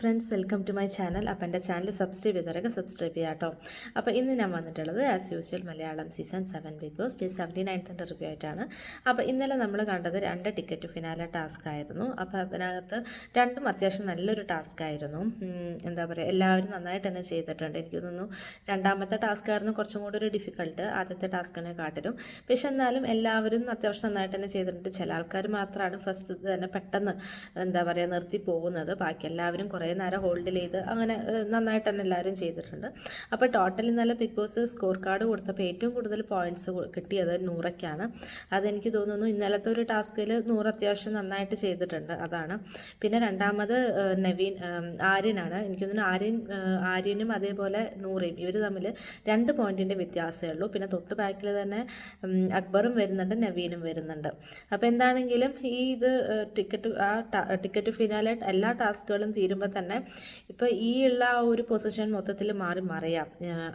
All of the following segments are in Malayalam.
Friends, welcome to my channel. അപ്പോൾ എൻ്റെ ചാനൽ സബ്സ്ക്രൈബ് ചെയ്തവരൊക്കെ സബ്സ്ക്രൈബ് ചെയ്യാം കേട്ടോ. അപ്പോൾ ഇന്ന് ഞാൻ വന്നിട്ടുള്ളത് as usual Malayalam season 7 Bigg Boss day 79th review ആയിട്ടാണ്. അപ്പോൾ ഇന്നലെ നമ്മൾ കണ്ടത് 2 ടിക്കറ്റ് ഫിനാലെ ടാസ്ക് ആയിരുന്നു. അപ്പോൾ അതിനകത്ത് രണ്ടും അത്യാവശ്യം നല്ലൊരു ടാസ്ക് ആയിരുന്നു. എന്താ പറയുക, എല്ലാവരും നന്നായിട്ട് തന്നെ ചെയ്തിട്ടുണ്ട്. എനിക്ക് തോന്നുന്നു രണ്ടാമത്തെ ടാസ്ക് ആയിരുന്നു കുറച്ചും കൂടി ഒരു ഡിഫിക്കൽട്ട് ആദ്യത്തെ ടാസ്കിനെ കാട്ടിലും. പക്ഷെ എന്നാലും എല്ലാവരും അത്യാവശ്യം നന്നായിട്ട് തന്നെ ചെയ്തിട്ടുണ്ട്. ചില ആൾക്കാർ മാത്രമാണ് ഫസ്റ്റ് തന്നെ പെട്ടെന്ന് എന്താ പറയുക നിർത്തി പോകുന്നത്. ബാക്കി എല്ലാവരും കുറേ നേരം ഹോൾഡ് ചെയ്ത് അങ്ങനെ നന്നായിട്ട് തന്നെ എല്ലാവരും ചെയ്തിട്ടുണ്ട്. അപ്പോൾ ടോട്ടൽ ഇന്നലെ ബിഗ് ബോസ് സ്കോർ കാർഡ് കൊടുത്തപ്പോൾ ഏറ്റവും കൂടുതൽ പോയിൻറ്റ്സ് കിട്ടിയത് നൂറയ്ക്കാണ്. അതെനിക്ക് തോന്നുന്നു ഇന്നലത്തെ ഒരു ടാസ്കിൽ നൂറ് അത്യാവശ്യം നന്നായിട്ട് ചെയ്തിട്ടുണ്ട്, അതാണ്. പിന്നെ രണ്ടാമത് ആര്യനാണ്. എനിക്ക് തോന്നുന്നു ആര്യനും അതേപോലെ നൂറയും ഇവർ തമ്മിൽ 2 പോയിൻറ്റിൻ്റെ വ്യത്യാസമേ ഉള്ളൂ. പിന്നെ തൊട്ട് ബാക്കിൽ തന്നെ അക്ബറും വരുന്നുണ്ട്, നവീനും വരുന്നുണ്ട്. അപ്പോൾ എന്താണെങ്കിലും ടിക്കറ്റ് ഫിനാലെ എല്ലാ ടാസ്കുകളും തീരുമ്പോൾ തന്നെ ഇപ്പോൾ ഈ ഉള്ള ആ ഒരു പൊസിഷൻ മൊത്തത്തിൽ മറിയാം.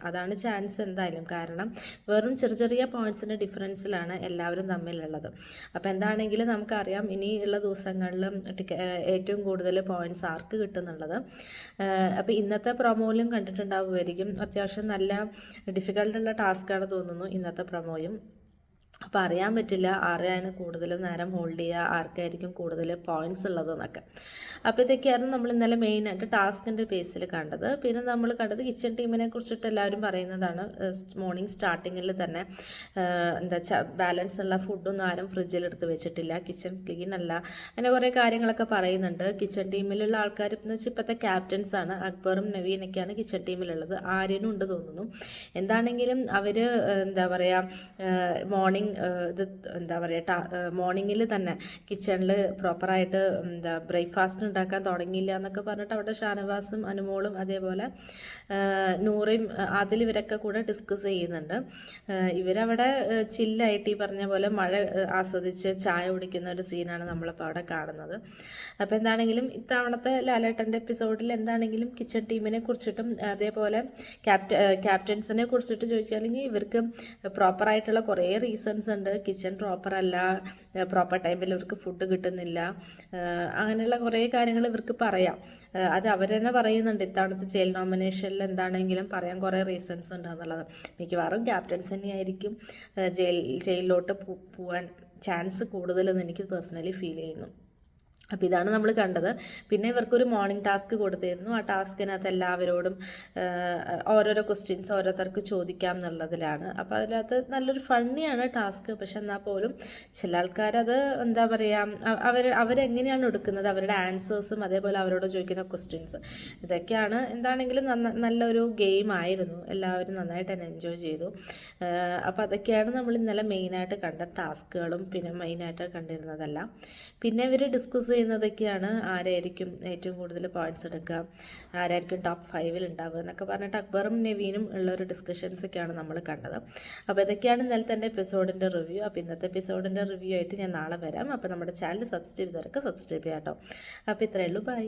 അതാണ് ചാൻസ് എന്തായാലും. കാരണം വെറും ചെറിയ പോയിൻറ്റ്സിൻ്റെ ഡിഫറൻസിലാണ് എല്ലാവരും തമ്മിലുള്ളത്. അപ്പോൾ എന്താണെങ്കിലും നമുക്കറിയാം ഇനി ഉള്ള ദിവസങ്ങളിലും ഏറ്റവും കൂടുതൽ പോയിൻറ്റ്സ് ആർക്ക് കിട്ടുന്നുള്ളത്. അപ്പോൾ ഇന്നത്തെ പ്രൊമോയിലും കണ്ടിട്ടുണ്ടാവുമായിരിക്കും. അത്യാവശ്യം നല്ല ഡിഫിക്കൽട്ടുള്ള ടാസ്ക്കാണ് തോന്നുന്നു ഇന്നത്തെ പ്രൊമോയും. അപ്പോൾ അറിയാൻ പറ്റില്ല ആരെയാണ് കൂടുതലും നേരം ഹോൾഡ് ചെയ്യുക, ആർക്കായിരിക്കും കൂടുതൽ പോയിൻറ്റ്സ് ഉള്ളതെന്നൊക്കെ. അപ്പോൾ ഇതൊക്കെയായിരുന്നു നമ്മൾ ഇന്നലെ മെയിനായിട്ട് ടാസ്കിൻ്റെ ബേസിൽ കണ്ടത്. പിന്നെ നമ്മൾ കണ്ടത് കിച്ചൺ ടീമിനെ കുറിച്ചിട്ട് എല്ലാവരും പറയുന്നതാണ്. മോർണിംഗ് സ്റ്റാർട്ടിങ്ങിൽ തന്നെ ബാലൻസ് ഉള്ള ഫുഡൊന്നും ആരും ഫ്രിഡ്ജിലെടുത്ത് വെച്ചിട്ടില്ല, കിച്ചൺ ക്ലീൻ അല്ല, അങ്ങനെ കുറേ കാര്യങ്ങളൊക്കെ പറയുന്നുണ്ട്. കിച്ചൺ ടീമിലുള്ള ആൾക്കാർ എന്ന് വെച്ചാൽ ഇപ്പോഴത്തെ ക്യാപ്റ്റൻസാണ്. അക്ബറും നവീനൊക്കെയാണ് കിച്ചൺ ടീമിലുള്ളത്. ആര്യനും ഉണ്ട് തോന്നുന്നു. എന്താണെങ്കിലും അവർ എന്താ പറയുക മോർണിംഗിൽ തന്നെ കിച്ചണിൽ പ്രോപ്പറായിട്ട് ബ്രേക്ക്ഫാസ്റ്റ് ഉണ്ടാക്കാൻ തുടങ്ങിയില്ല എന്നൊക്കെ പറഞ്ഞിട്ട് അവിടെ ഷാനവാസും അനുമോളും അതേപോലെ നൂറയും ഇവരൊക്കെ കൂടെ ഡിസ്കസ് ചെയ്യുന്നുണ്ട്. ഇവരവിടെ ചില്ലായിട്ട് ഈ പറഞ്ഞ പോലെ മഴ ആസ്വദിച്ച് ചായ കുടിക്കുന്ന ഒരു സീനാണ് നമ്മളിപ്പോൾ അവിടെ കാണുന്നത്. അപ്പോൾ എന്താണെങ്കിലും ഇത്തവണത്തെ ലാലേട്ടൻ്റെ എപ്പിസോഡിൽ എന്താണെങ്കിലും കിച്ചൺ ടീമിനെ കുറിച്ചിട്ടും അതേപോലെ ക്യാപ്റ്റൻസിനെ കുറിച്ചിട്ട് ചോദിക്കുകയാണെങ്കിൽ ഇവർക്ക് പ്രോപ്പറായിട്ടുള്ള കുറേ റീസൺസ് ഉണ്ട്. കിച്ചൺ പ്രോപ്പറല്ല, പ്രോപ്പർ ടൈമിൽ ഇവർക്ക് ഫുഡ് കിട്ടുന്നില്ല, അങ്ങനെയുള്ള കുറേ കാര്യങ്ങൾ ഇവർക്ക് പറയാം. അത് അവർ തന്നെ പറയുന്നുണ്ട്. ഇത്തവണത്തെ ജയിൽ നോമിനേഷനിൽ എന്താണെങ്കിലും പറയാൻ കുറേ റീസൺസ് ഉണ്ട് എന്നുള്ളത്. മിക്കവാറും ക്യാപ്റ്റൻസ് തന്നെയായിരിക്കും ജയിലിലോട്ട് പോകാൻ ചാൻസ് കൂടുതലെന്ന് എനിക്ക് പേഴ്സണലി ഫീൽ ചെയ്യുന്നു. അപ്പോൾ ഇതാണ് നമ്മൾ കണ്ടത്. പിന്നെ ഇവർക്കൊരു മോർണിംഗ് ടാസ്ക് കൊടുത്തിരുന്നു. ആ ടാസ്കിനകത്ത് എല്ലാവരോടും ഓരോരോ ക്വസ്റ്റ്യൻസ് ഓരോരുത്തർക്ക് ചോദിക്കാം എന്നുള്ളതിലാണ്. അപ്പോൾ അതിനകത്ത് നല്ലൊരു ഫണ്ണിയാണ് ടാസ്ക്. പക്ഷെ എന്നാൽ പോലും ചില ആൾക്കാരത് എന്താ പറയുക, അവരെങ്ങനെയാണ് എടുക്കുന്നത്, അവരുടെ ആൻസേഴ്സും അതേപോലെ അവരോട് ചോദിക്കുന്ന ക്വസ്റ്റ്യൻസ്, ഇതൊക്കെയാണ്. എന്താണെങ്കിലും നല്ലൊരു ഗെയിം ആയിരുന്നു. എല്ലാവരും നന്നായിട്ട് തന്നെ എൻജോയ് ചെയ്തു. അപ്പോൾ അതൊക്കെയാണ് നമ്മൾ ഇന്നലെ മെയിനായിട്ട് കണ്ട ടാസ്കുകളും പിന്നെ മെയിനായിട്ട് കണ്ടിരുന്നതെല്ലാം. പിന്നെ ഇവർ ഡിസ്കസ് ചെയ്യുന്നതൊക്കെയാണ് ആരായിരിക്കും ഏറ്റവും കൂടുതൽ പോയിൻറ്റ്സ് എടുക്കുക, ആരായിരിക്കും ടോപ്പ് 5 ഉണ്ടാവുക എന്നൊക്കെ പറഞ്ഞിട്ട് അക്ബറും നവീനും ഉള്ളൊരു ഡിസ്കഷൻസൊക്കെയാണ് നമ്മൾ കണ്ടത്. അപ്പോൾ ഇതൊക്കെയാണ് ഇന്നലത്തെ എൻ്റെ എപ്പിസോഡിൻ്റെ റിവ്യൂ. അപ്പോൾ ഇന്നത്തെ എപ്പിസോഡിൻ്റെ റിവ്യൂ ആയിട്ട് ഞാൻ നാളെ വരാം. അപ്പോൾ നമ്മുടെ ചാനൽ സബ്സ്ക്രൈബ് ചെയ്തവരൊക്കെ സബ്സ്ക്രൈബ് ചെയ്യാം കേട്ടോ. അപ്പോൾ ഇത്രയേ ഉള്ളൂ. ബൈ.